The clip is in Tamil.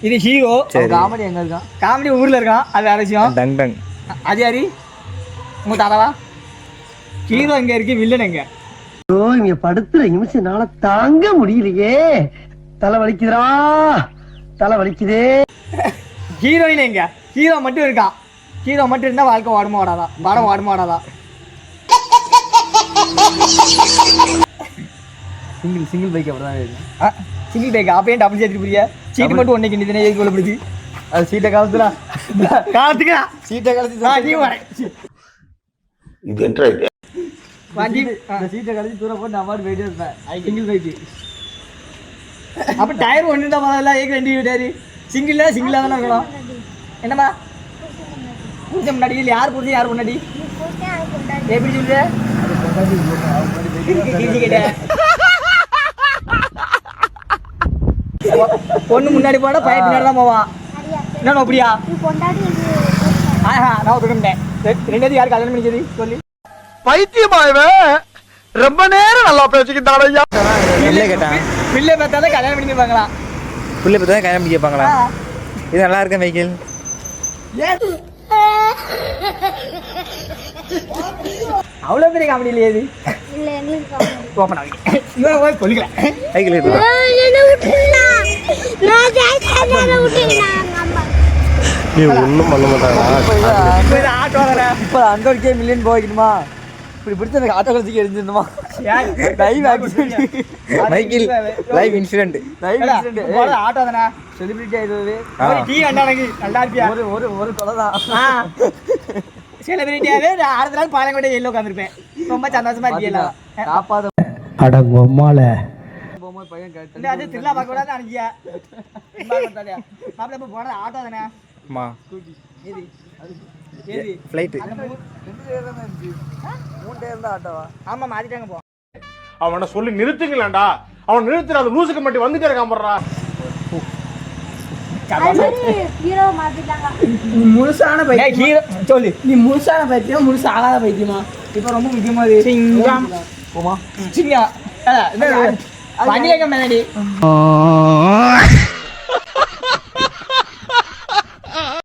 இது ஹீரோ. காமெடி எங்க இருக்கான்? காமெடி ஊர்ல இருக்கான். அது வேற விஷயம். Tongue tongue. அது யாரு? உங்க தாத்தாவா? ஹீரோ எங்க இருக்கு, வில்லன் எங்க? ஓ, இங்க படுத்துற நிமிஷம்னால தாங்க முடியலையே. தலை வலிக்குதுடா, தலை வலிக்குதே. ஹீரோயின் எங்க? ஹீரோ மட்டும் இருக்கான். ஹீரோ மட்டும் இருந்தா வாழ்க்கை ஓடமா ஓடாதா? படம் ஓடமா ஓடாதா? சிங்கிள் பைக் அப்படிதான் இருக்கு. சிங்கிள் பைக் அப்பயே டபுள் சேர்த்து புரிய சீட்டு மட்டும் ஒன்னைக்கு நின்று ஏறி கொள்ள பிடிச்சி அது சீட்டை காலத்துல காலத்துக்கு சீட்டை கழிச்சு இது என்ற வண்டி சீட்டை கழிச்சு தூரம் போட்டு நான் பாட்டு போயிட்டே இருப்பேன். Single bike. அப்ப டயர் ஒன்று தான் முதல்ல ஏக்கு ரெண்டு டயரு சிங்கிள் சிங்கிளாக தானே இருக்கணும். என்னம்மா புரிஞ்ச முன்னாடி இல்லை யார் புரிஞ்சு யார் முன்னாடி எப்படி சொல்லுற பொண்ணு முன்னாடி போனா பையன் பின்னாடி தான் போவான். என்ன அப்படியா? நான் ஒத்துக்கிட்டேன். ரெண்டாவது யார் கல்யாணம் பண்ணிச்சது சொல்லி பைத்தியமாயவே ரொம்ப நேரம் நல்லா பேசிக்கிட்டான் ஐயா. பிள்ளை கேட்டான். பிள்ளை பார்த்தாலும் கல்யாணம் பண்ணிப்பாங்களா? பிள்ளை பார்த்தா கல்யாணம் பண்ணி கேட்பாங்களா? இது நல்லா இருக்கேன் மைக்கேல். அவ்வளோ பெரிய காமெடி இல்லையா இது? இவன் சொல்லிக்கல மைக்கேல் ஒன்றும் பண்ண மாட்டாங்க. ஆட்டோ வரேன். இப்போ 100K மில்லியன் போய்க்கணுமா? இப்படி பிடிச்ச எனக்கு ஆட்டோ கழிச்சு எரிஞ்சிருந்தோமா? Michael live incident. ஆட்டோ தானே செலிபிரிட்டி ஆயிடுவது. டீ வேண்டாம் நல்லா இருப்பியா? ஒரு கொலை தான். செலிபிரிட்டியாவே அடுத்த நாள் பாலங்கோட்டை எல்லாம் உட்காந்துருப்பேன். ரொம்ப சந்தோஷமா இருக்கீங்களா? காப்பாத அடங்கம்மால போகும்போது பையன் கேட்டு அது திருவிழா பார்க்க கூடாது அனுப்பியா மாப்பிள்ள போனது ஆட்டோ தானே. அம்மா ஏது ஏது ஃப்ளைட்டு 3 டேர் தான் ஆட்டோவா? ஆமா மாத்திட்டாங்க போ. அவனை சொல்லி நிறுத்துங்களேன்டா. அவன் நிறுத்துற அந்த லூசுக்கு மட்டும் வந்துட்டே இருக்கான் போடுறா. முழுசான பைத்தியம் ஹீரோ சொல்லு. நீ முழுசான பைத்தியம் முழுசா ஆகாத பைத்தியமா? இப்ப ரொம்ப முக்கியமா சிங்கம் சிங்கம் வண்டியில மேலடி